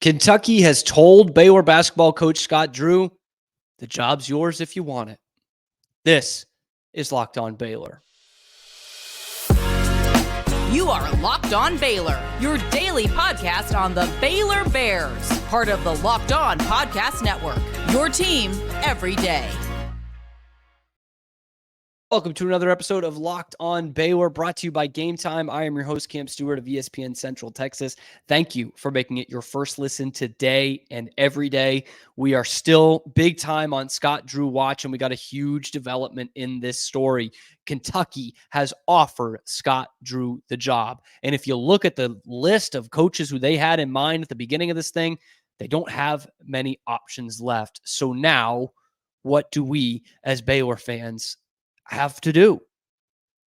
Kentucky has told Baylor basketball coach Scott Drew, the job's yours if you want it. This is Locked On Baylor. You are Locked On Baylor, your daily podcast on the Baylor Bears, part of the Locked On Podcast Network, your team every day. Welcome to another episode of Locked On Baylor, brought to you by Gametime. I am your host, Cam Stewart of ESPN Central Texas. Thank you for making it your first listen today and every day. We are still big time on Scott Drew watch, and we got a huge development in this story. Kentucky has offered Scott Drew the job. And if you look at the list of coaches who they had in mind at the beginning of this thing, they don't have many options left. So now, what do we as Baylor fans have to do?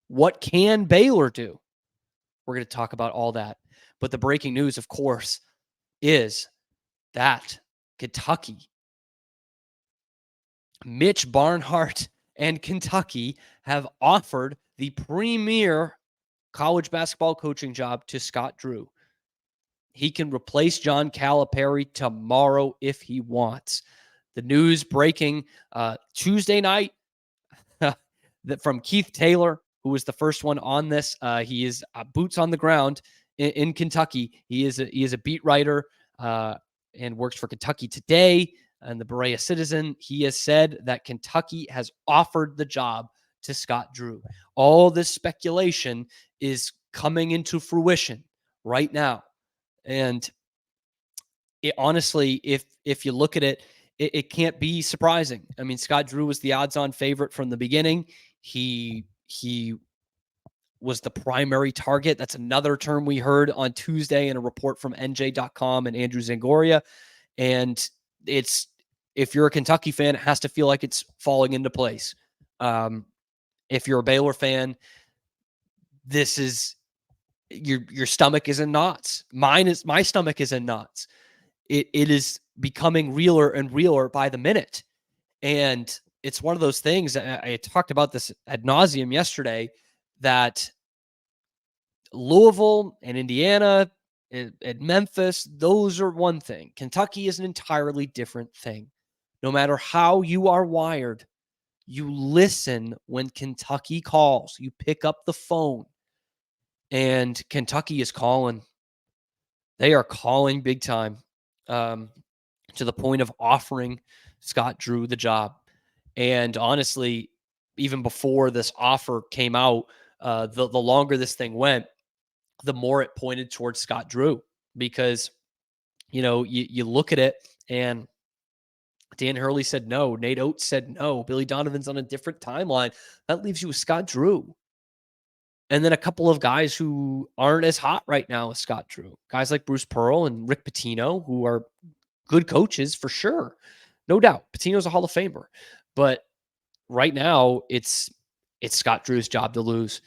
What can Baylor do? We're going to talk about all that. But the breaking news, of course, is that Kentucky, Mitch, Barnhart, and Kentucky have offered the premier college basketball coaching job to Scott Drew. He can replace John Calipari tomorrow if he wants. The news breaking Tuesday night from Keith Taylor, who was the first one on this. He is boots on the ground in Kentucky. He is a beat writer and works for Kentucky Today and the Berea Citizen. He has said that Kentucky has offered the job to Scott Drew. All this speculation is coming into fruition right now. And honestly, if you look at it, it can't be surprising. I mean, Scott Drew was the odds-on favorite from the beginning. He was the primary target. That's another term we heard on Tuesday in a report from NJ.com and Andrew Zangoria. And if you're a Kentucky fan, it has to feel like it's falling into place. If you're a Baylor fan, this is your stomach is in knots. My stomach is in knots. It is becoming realer and realer by the minute. And it's one of those things, I talked about this ad nauseum yesterday, that Louisville and Indiana and Memphis, those are one thing. Kentucky is an entirely different thing. No matter how you are wired, you listen when Kentucky calls. You pick up the phone. And Kentucky is calling. They are calling big time, to the point of offering Scott Drew the job. And honestly, even before this offer came out, the longer this thing went, the more it pointed towards Scott Drew. Because, you look at it, and Dan Hurley said no. Nate Oates said no. Billy Donovan's on a different timeline. That leaves you with Scott Drew. And then a couple of guys who aren't as hot right now as Scott Drew. Guys like Bruce Pearl and Rick Pitino, who are good coaches for sure. No doubt. Pitino's a Hall of Famer. But right now, it's Scott Drew's job to lose.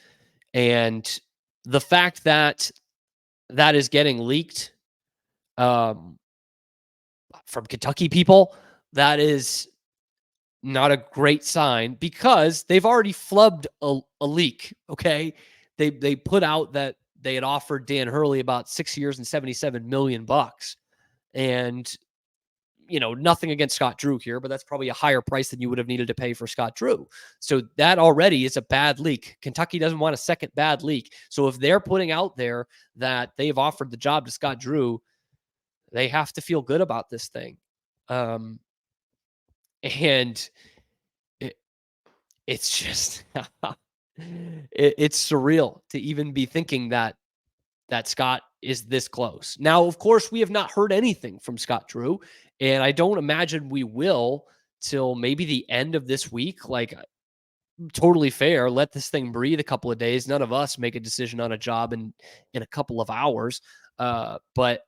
And the fact that is getting leaked from Kentucky people, that is not a great sign, because they've already flubbed a leak, okay? They put out that they had offered Dan Hurley about 6 years and $77 million. And, nothing against Scott Drew here, but that's probably a higher price than you would have needed to pay for Scott Drew. So that already is a bad leak. Kentucky doesn't want a second bad leak. So if they're putting out there that they've offered the job to Scott Drew, they have to feel good about this thing. And it's just, it's surreal to even be thinking that Scott is this close. Now, of course, we have not heard anything from Scott Drew, and I don't imagine we will till maybe the end of this week. Like, totally fair. Let this thing breathe a couple of days. None of us make a decision on a job in a couple of hours. But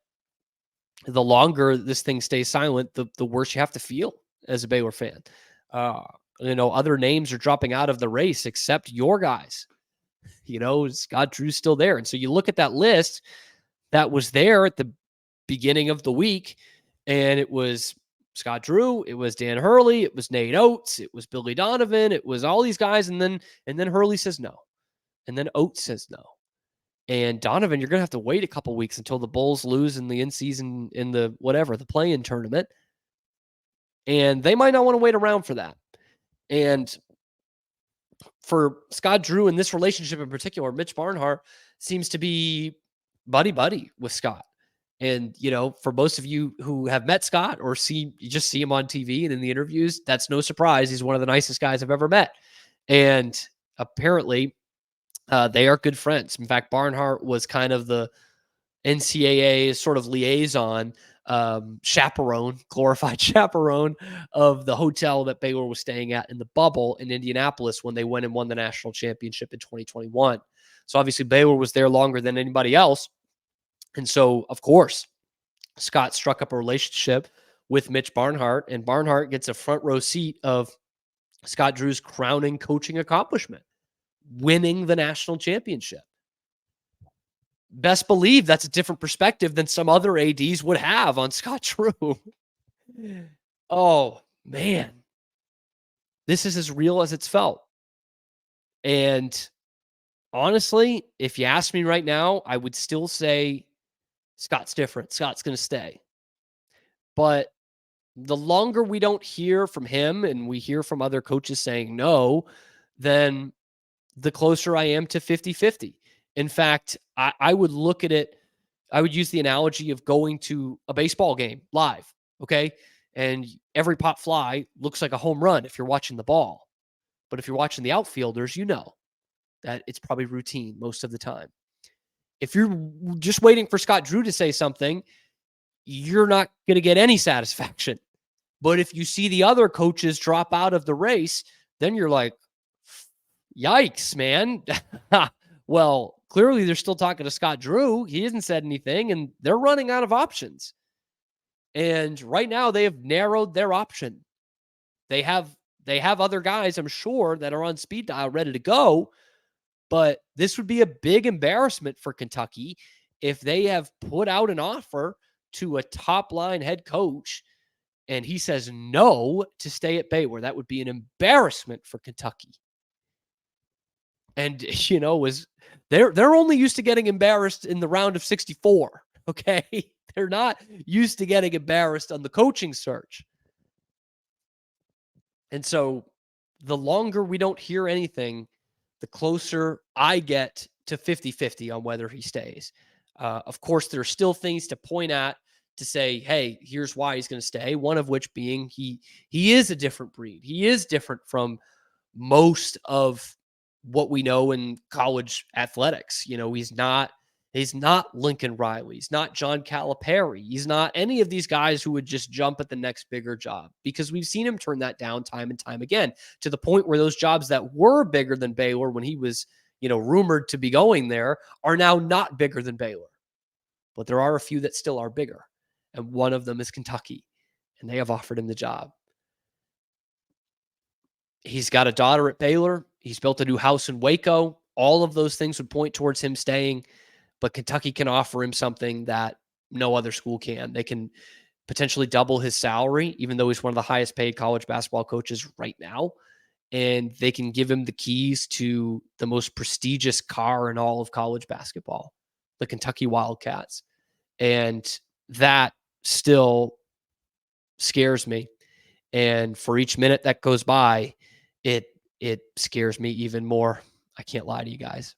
the longer this thing stays silent, the worse you have to feel as a Baylor fan. Other names are dropping out of the race except your guys. Scott Drew's still there. And so you look at that list that was there at the beginning of the week, and it was Scott Drew, it was Dan Hurley, it was Nate Oates, it was Billy Donovan, it was all these guys, and then Hurley says no. And then Oates says no. And Donovan, you're going to have to wait a couple weeks until the Bulls lose in the in-season, in the the play-in tournament. And they might not want to wait around for that. And for Scott Drew in this relationship in particular, Mitch Barnhart seems to be buddy-buddy with Scott. And, for most of you who have met Scott or you just see him on TV and in the interviews, that's no surprise. He's one of the nicest guys I've ever met. And apparently they are good friends. In fact, Barnhart was kind of the NCAA sort of liaison, glorified chaperone of the hotel that Baylor was staying at in the bubble in Indianapolis when they went and won the national championship in 2021. So obviously Baylor was there longer than anybody else. And so, of course, Scott struck up a relationship with Mitch Barnhart, and Barnhart gets a front row seat of Scott Drew's crowning coaching accomplishment, winning the national championship. Best believe that's a different perspective than some other ADs would have on Scott Drew. Oh, man. This is as real as it's felt. And honestly, if you ask me right now, I would still say Scott's different. Scott's going to stay. But the longer we don't hear from him and we hear from other coaches saying no, then the closer I am to 50-50. In fact, I would look at it, I would use the analogy of going to a baseball game live, okay? And every pop fly looks like a home run if you're watching the ball. But if you're watching the outfielders, you know that it's probably routine most of the time. If you're just waiting for Scott Drew to say something, you're not going to get any satisfaction. But if you see the other coaches drop out of the race, then you're like, yikes, man. Well, clearly they're still talking to Scott Drew. He hasn't said anything, and they're running out of options. And right now they have narrowed their option. They have other guys, I'm sure, that are on speed dial ready to go. But this would be a big embarrassment for Kentucky if they have put out an offer to a top-line head coach and he says no to stay at Baylor. That would be an embarrassment for Kentucky. And, they're only used to getting embarrassed in the round of 64, okay? They're not used to getting embarrassed on the coaching search. And so the longer we don't hear anything, the closer I get to 50-50 on whether he stays. Of course, there are still things to point at to say, hey, here's why he's going to stay. One of which being he is a different breed. He is different from most of what we know in college athletics. He's not Lincoln Riley. He's not John Calipari. He's not any of these guys who would just jump at the next bigger job, because we've seen him turn that down time and time again, to the point where those jobs that were bigger than Baylor when he was, rumored to be going there are now not bigger than Baylor. But there are a few that still are bigger. And one of them is Kentucky, and they have offered him the job. He's got a daughter at Baylor. He's built a new house in Waco. All of those things would point towards him staying, but Kentucky can offer him something that no other school can. They can potentially double his salary, even though he's one of the highest paid college basketball coaches right now. And they can give him the keys to the most prestigious car in all of college basketball, the Kentucky Wildcats. And that still scares me. And for each minute that goes by, it scares me even more. I can't lie to you guys.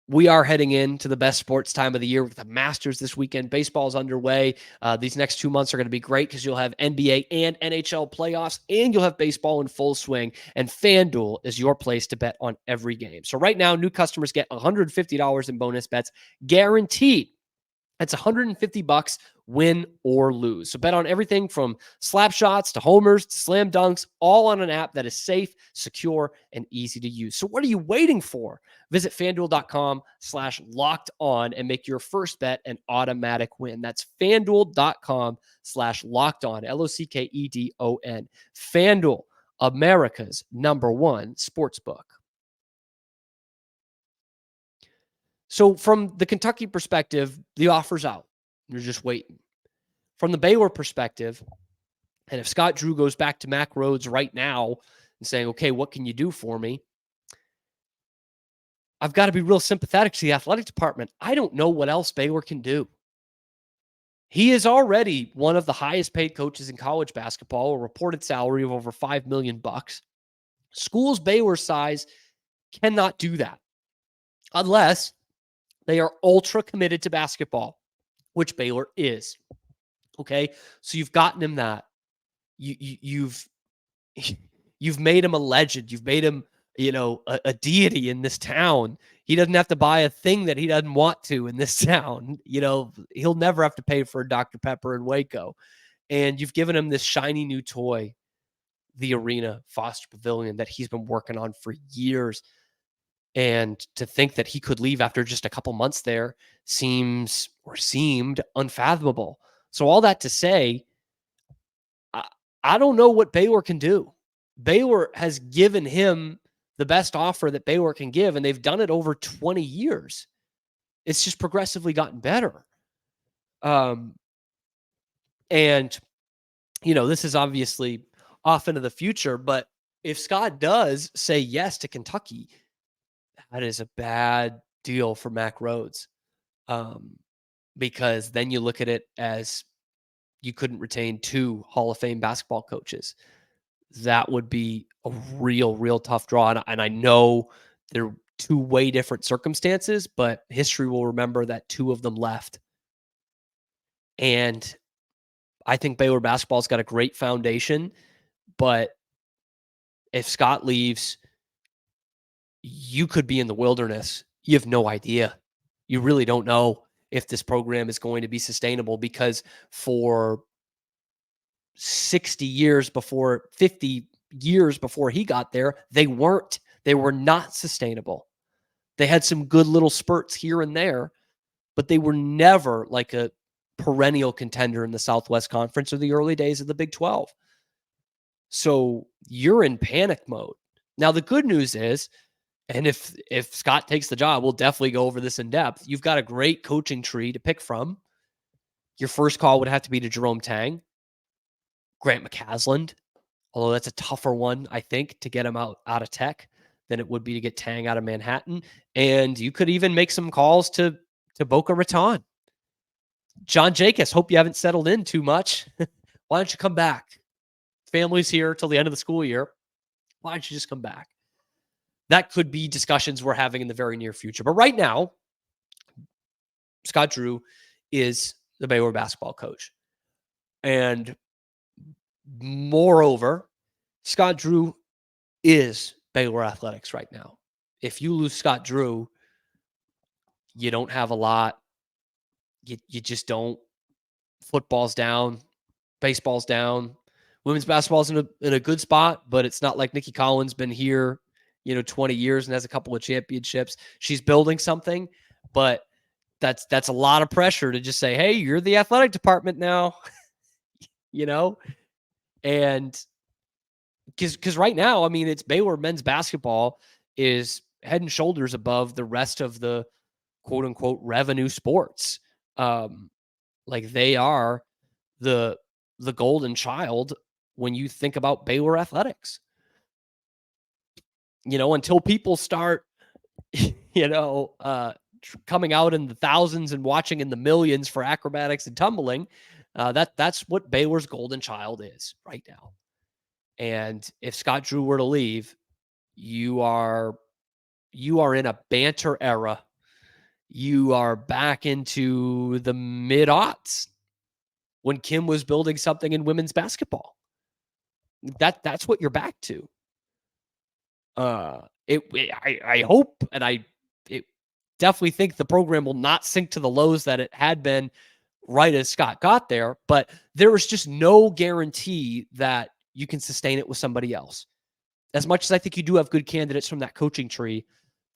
We are heading into the best sports time of the year with the Masters this weekend. Baseball's underway. These next 2 months are going to be great because you'll have NBA and NHL playoffs, and you'll have baseball in full swing. And FanDuel is your place to bet on every game. So right now, new customers get $150 in bonus bets guaranteed. That's $150, win or lose. So bet on everything from slap shots to homers to slam dunks, all on an app that is safe, secure, and easy to use. So what are you waiting for? Visit FanDuel.com/locked-on and make your first bet an automatic win. That's FanDuel.com/locked-on, LOCKEDON. FanDuel, America's #1 sportsbook. So from the Kentucky perspective, the offer's out. You're just waiting. From the Baylor perspective, and if Scott Drew goes back to Mack Rhoades right now, and saying, okay, what can you do for me? I've got to be real sympathetic to the athletic department. I don't know what else Baylor can do. He is already one of the highest paid coaches in college basketball, a reported salary of over $5 million. Schools Baylor's size cannot do that unless they are ultra committed to basketball, which Baylor is. Okay, so you've gotten him that. You've made him a legend. You've made him, a deity in this town. He doesn't have to buy a thing that he doesn't want to in this town. He'll never have to pay for a Dr. Pepper in Waco. And you've given him this shiny new toy, the arena, Foster Pavilion, that he's been working on for years. And to think that he could leave after just a couple months there seemed unfathomable. So all that to say, I don't know what Baylor can do. Baylor has given him the best offer that Baylor can give, and they've done it over 20 years. It's just progressively gotten better. And, this is obviously off into the future, but if Scott does say yes to Kentucky, that is a bad deal for Mac Rhodes. Because then you look at it as you couldn't retain 2 Hall of Fame basketball coaches. That would be a real tough draw. And I know they're 2 way different circumstances, but history will remember that 2 of them left. And I think Baylor basketball's got a great foundation, but if Scott leaves, you could be in the wilderness. You have no idea. You really don't know if this program is going to be sustainable, because for 50 years before he got there, they were not sustainable. They had some good little spurts here and there, but they were never like a perennial contender in the Southwest Conference or the early days of the Big 12. So you're in panic mode. Now, the good news is, and if Scott takes the job, we'll definitely go over this in depth. You've got a great coaching tree to pick from. Your first call would have to be to Jerome Tang, Grant McCasland, although that's a tougher one, I think, to get him out of Tech than it would be to get Tang out of Manhattan. And you could even make some calls to Boca Raton. John Jacobs, hope you haven't settled in too much. Why don't you come back? Family's here till the end of the school year. Why don't you just come back? That could be discussions we're having in the very near future. But right now, Scott Drew is the Baylor basketball coach. And moreover, Scott Drew is Baylor athletics right now. If you lose Scott Drew, you don't have a lot. You just don't. Football's down. Baseball's down. Women's basketball's in a good spot, but it's not like Nikki Collins been here 20 years and has a couple of championships. She's building something, but that's a lot of pressure to just say, hey, you're the athletic department now, and because right now, I mean, it's Baylor men's basketball is head and shoulders above the rest of the quote unquote revenue sports. Like they are the golden child when you think about Baylor athletics. Until people start, coming out in the thousands and watching in the millions for acrobatics and tumbling, that's what Baylor's golden child is right now. And if Scott Drew were to leave, you are in a banter era. You are back into the mid-aughts when Kim was building something in women's basketball. That's what you're back to. I hope, and I definitely think the program will not sink to the lows that it had been right as Scott got there, but there is just no guarantee that you can sustain it with somebody else. As much as I think you do have good candidates from that coaching tree,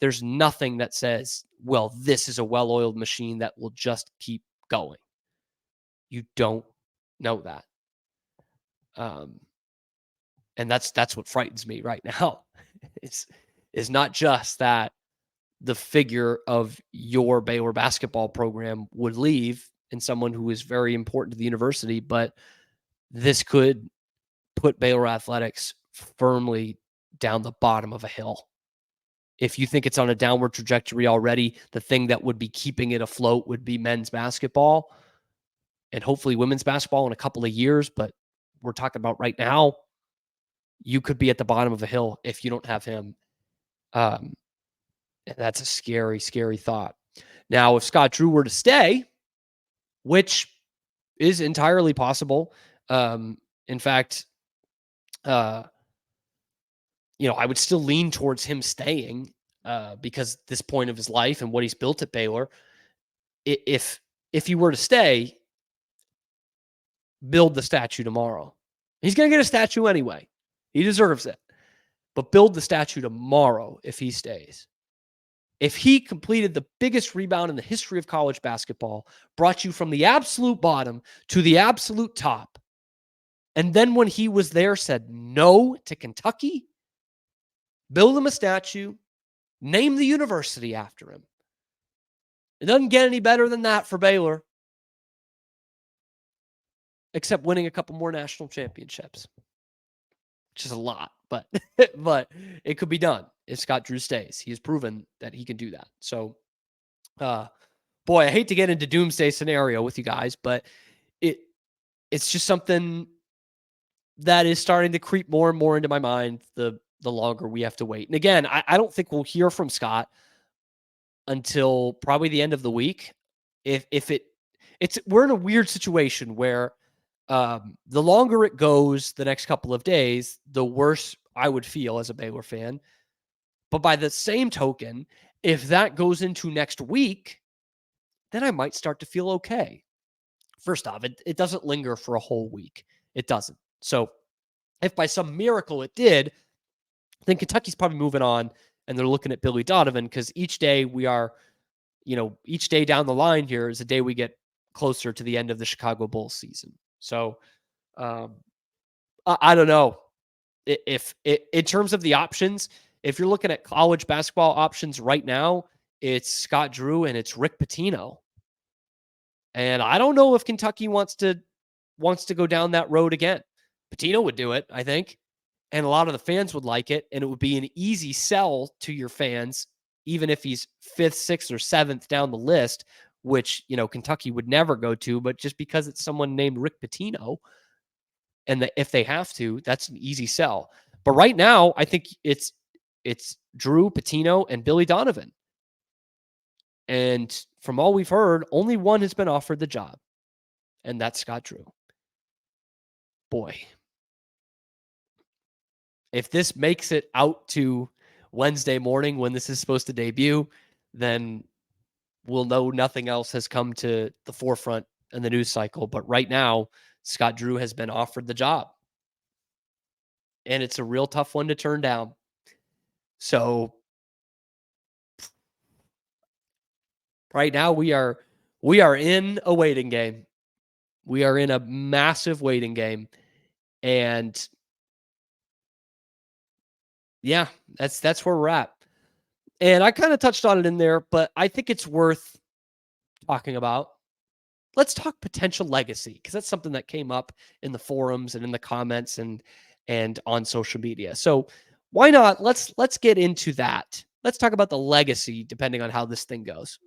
there's nothing that says, well, this is a well-oiled machine that will just keep going. You don't know that. And that's what frightens me right now. Is not just that the figure of your Baylor basketball program would leave and someone who is very important to the university, but this could put Baylor athletics firmly down the bottom of a hill. If you think it's on a downward trajectory already, the thing that would be keeping it afloat would be men's basketball and hopefully women's basketball in a couple of years. But we're talking about right now, you could be at the bottom of a hill if you don't have him. And that's a scary, scary thought. Now, if Scott Drew were to stay, which is entirely possible, in fact, I would still lean towards him staying because this point of his life and what he's built at Baylor. If he were to stay, build the statue tomorrow. He's going to get a statue anyway. He deserves it. But build the statue tomorrow if he stays. If he completed the biggest rebound in the history of college basketball, brought you from the absolute bottom to the absolute top, and then when he was there said no to Kentucky, build him a statue, name the university after him. It doesn't get any better than that for Baylor, except winning a couple more national championships, which is a lot, but but it could be done if Scott Drew stays. He has proven that he can do that. So, boy, I hate to get into doomsday scenario with you guys, but it's just something that is starting to creep more and more into my mind the longer we have to wait. And again, I don't think we'll hear from Scott until probably the end of the week. We're in a weird situation where the longer it goes, the next couple of days, the worse I would feel as a Baylor fan. But by the same token, if that goes into next week, then I might start to feel okay. First off, it doesn't linger for a whole week. It doesn't. So if by some miracle it did, then Kentucky's probably moving on and they're looking at Billy Donovan because each day each day down the line here is a day we get closer to the end of the Chicago Bulls season. So I don't know if in terms of the options, if you're looking at college basketball options right now, it's Scott Drew and it's Rick Pitino. And I don't know if Kentucky wants to go down that road again. Pitino would do it, I think. And a lot of the fans would like it. And it would be an easy sell to your fans, even if he's 5th, 6th, or 7th down the list, which, Kentucky would never go to. But just because it's someone named Rick Pitino, and if they have to, that's an easy sell. But right now, I think it's Drew, Pitino, and Billy Donovan. And from all we've heard, only one has been offered the job, and that's Scott Drew. Boy, if this makes it out to Wednesday morning when this is supposed to debut, then we'll know nothing else has come to the forefront in the news cycle. But right now, Scott Drew has been offered the job, and it's a real tough one to turn down. So right now we are in a waiting game. We are in a massive waiting game. And yeah, that's where we're at. And I kind of touched on it in there, but I think it's worth talking about. Let's talk potential legacy, because that's something that came up in the forums and in the comments and on social media. So why not? Let's get into that. Let's talk about the legacy, depending on how this thing goes.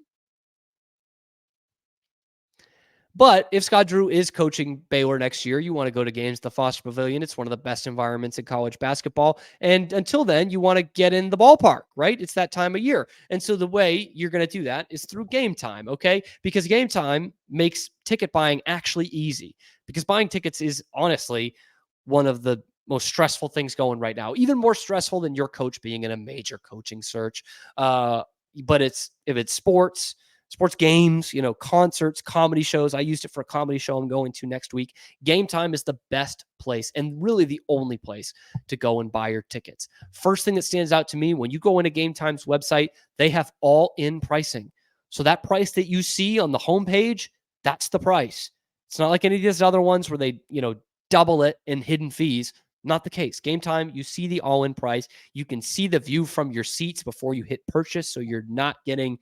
But if Scott Drew is coaching Baylor next year, you want to go to games at the Foster Pavilion. It's one of the best environments in college basketball. And until then, you want to get in the ballpark, right? It's that time of year. And so the way you're going to do that is through Gametime, okay? Because Gametime makes ticket buying actually easy. Because buying tickets is honestly one of the most stressful things going right now. Even more stressful than your coach being in a major coaching search. But if it's sports games, concerts, comedy shows. I used it for a comedy show I'm going to next week. Gametime is the best place and really the only place to go and buy your tickets. First thing that stands out to me, when you go into Gametime's website, they have all-in pricing. So that price that you see on the homepage, that's the price. It's not like any of these other ones where they, double it in hidden fees. Not the case. Gametime, you see the all-in price. You can see the view from your seats before you hit purchase, so you're not getting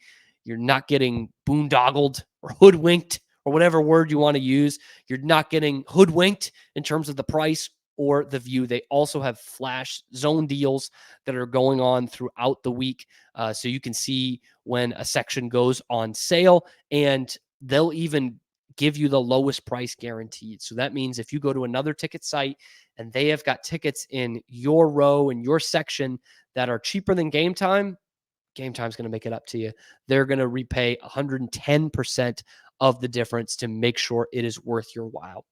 boondoggled or hoodwinked or whatever word you want to use. You're not getting hoodwinked in terms of the price or The View. They also have flash zone deals that are going on throughout the week. So you can see when a section goes on sale, and they'll even give you the lowest price guaranteed. So that means if you go to another ticket site and they have got tickets in your row and your section that are cheaper than Gametime, Gametime's going to make it up to you. They're going to repay 110% of the difference to make sure it is worth your while.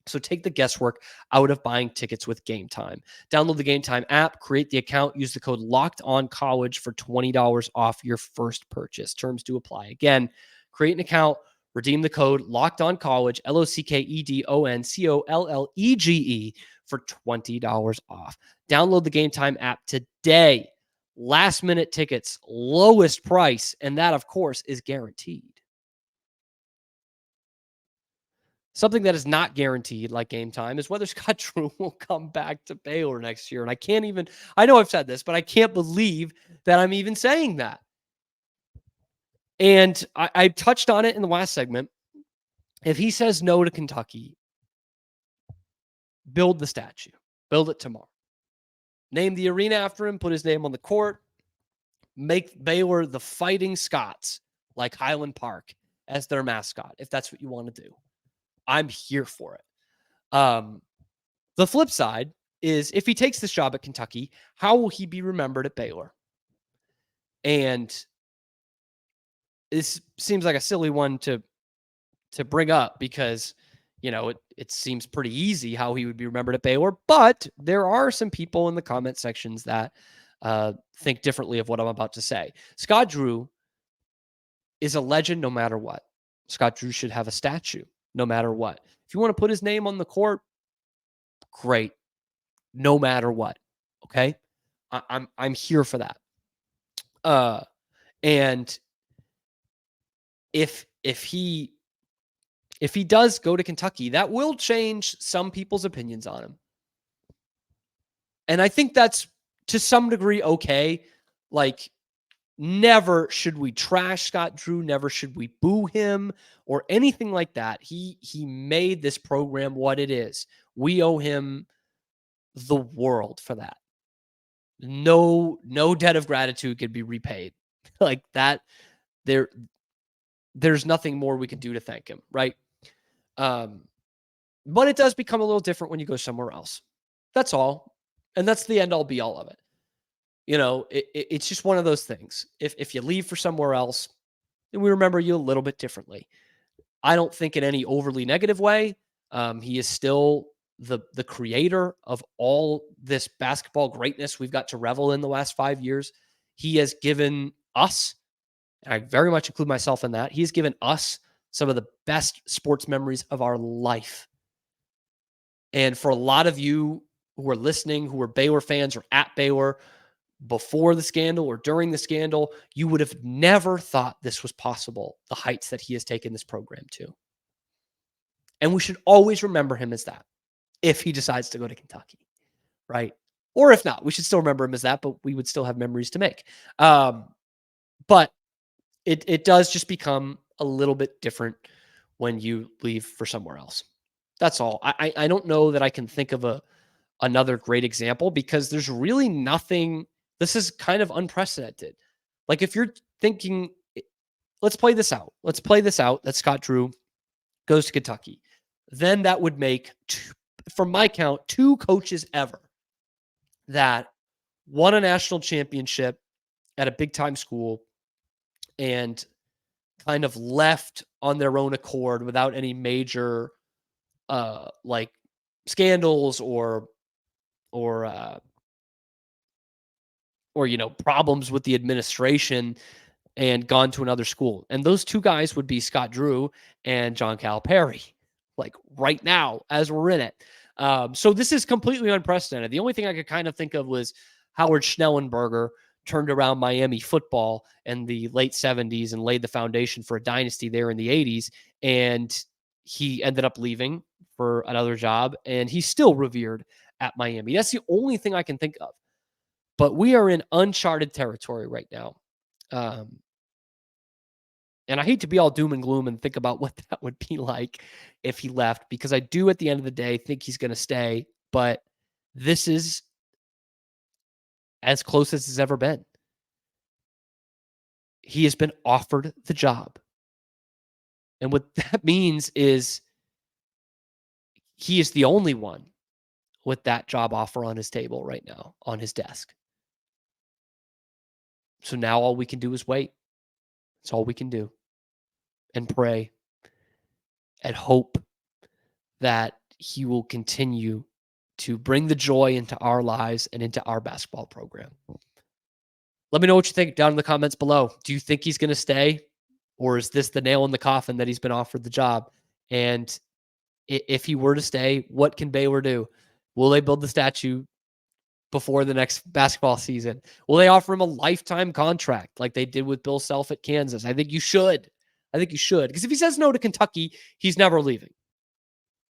So take the guesswork out of buying tickets with Gametime. Download the Gametime app, create the account, use the code LOCKEDONCollege for $20 off your first purchase. Terms do apply. Again, create an account, redeem the code LOCKEDONCollege, LOCKEDONCOLLEGE for $20 off. Download the Gametime app today. Last minute tickets, lowest price, and that, of course, is guaranteed. Something that is not guaranteed, like Gametime, is whether Scott Drew will come back to Baylor next year. And I know I've said this, but I can't believe that I'm even saying that. And I touched on it in the last segment. If he says no to Kentucky, build the statue. Build it tomorrow. Name the arena after him, put his name on the court, make Baylor the Fighting Scots, like Highland Park, as their mascot, if that's what you want to do. I'm here for it. The flip side is if he takes this job at Kentucky, how will he be remembered at Baylor? And this seems like a silly one to bring up because, it seems pretty easy how he would be remembered at Baylor. But there are some people in the comment sections that think differently of what I'm about to say. Scott Drew is a legend no matter what. Scott Drew should have a statue no matter what. If you want to put his name on the court, great. No matter what. Okay? I'm here for that. And if he does go to Kentucky, that will change some people's opinions on him. And I think that's to some degree okay. Like, never should we trash Scott Drew. Never should we boo him or anything like that. He made this program what it is. We owe him the world for that. No debt of gratitude could be repaid. Like that, there's nothing more we could do to thank him, right? But it does become a little different when you go somewhere else. That's all. And that's the end all be all of it. It's just one of those things. If you leave for somewhere else, then we remember you a little bit differently. I don't think in any overly negative way. He is still the creator of all this basketball greatness we've got to revel in the last 5 years. He has given us, and I very much include myself in that, he's given us some of the best sports memories of our life. And for a lot of you who are listening, who are Baylor fans or at Baylor before the scandal or during the scandal, you would have never thought this was possible, the heights that he has taken this program to. And we should always remember him as that if he decides to go to Kentucky, right? Or if not, we should still remember him as that, but we would still have memories to make. But it does just become a little bit different when you leave for somewhere else. That's all. I don't know that I can think of another great example because there's really nothing. This is kind of unprecedented. Like if you're thinking, let's play this out. Let's play this out that Scott Drew goes to Kentucky. Then that would make, from my count, 2 coaches ever that won a national championship at a big time school and kind of left on their own accord without any major like scandals or problems with the administration and gone to another school. And those 2 guys would be Scott Drew and John Calipari, like right now as we're in it. So this is completely unprecedented. The only thing I could kind of think of was Howard Schnellenberger turned around Miami football in the late 70s and laid the foundation for a dynasty there in the 80s. And he ended up leaving for another job, and he's still revered at Miami. That's the only thing I can think of. But we are in uncharted territory right now. And I hate to be all doom and gloom and think about what that would be like if he left, because I do at the end of the day think he's going to stay. but this is as close as it's ever been. He has been offered the job. And what that means is he is the only one with that job offer on his table right now, on his desk. So now all we can do is wait. That's all we can do. And pray and hope that he will continue to bring the joy into our lives and into our basketball program. Let me know what you think down in the comments below. Do you think he's going to stay? Or is this the nail in the coffin that he's been offered the job? And if he were to stay, what can Baylor do? Will they build the statue before the next basketball season? Will they offer him a lifetime contract like they did with Bill Self at Kansas? I think you should. Because if he says no to Kentucky, he's never leaving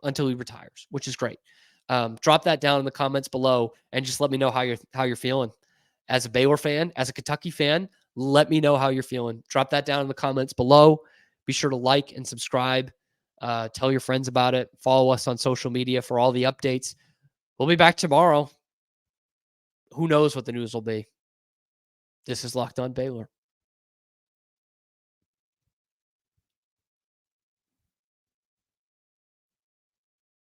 until he retires, which is great. Drop that down in the comments below and just let me know how you're feeling. As a Baylor fan, as a Kentucky fan, let me know how you're feeling. Drop that down in the comments below. Be sure to like and subscribe. Tell your friends about it. Follow us on social media for all the updates. We'll be back tomorrow. Who knows what the news will be? This is Locked On Baylor.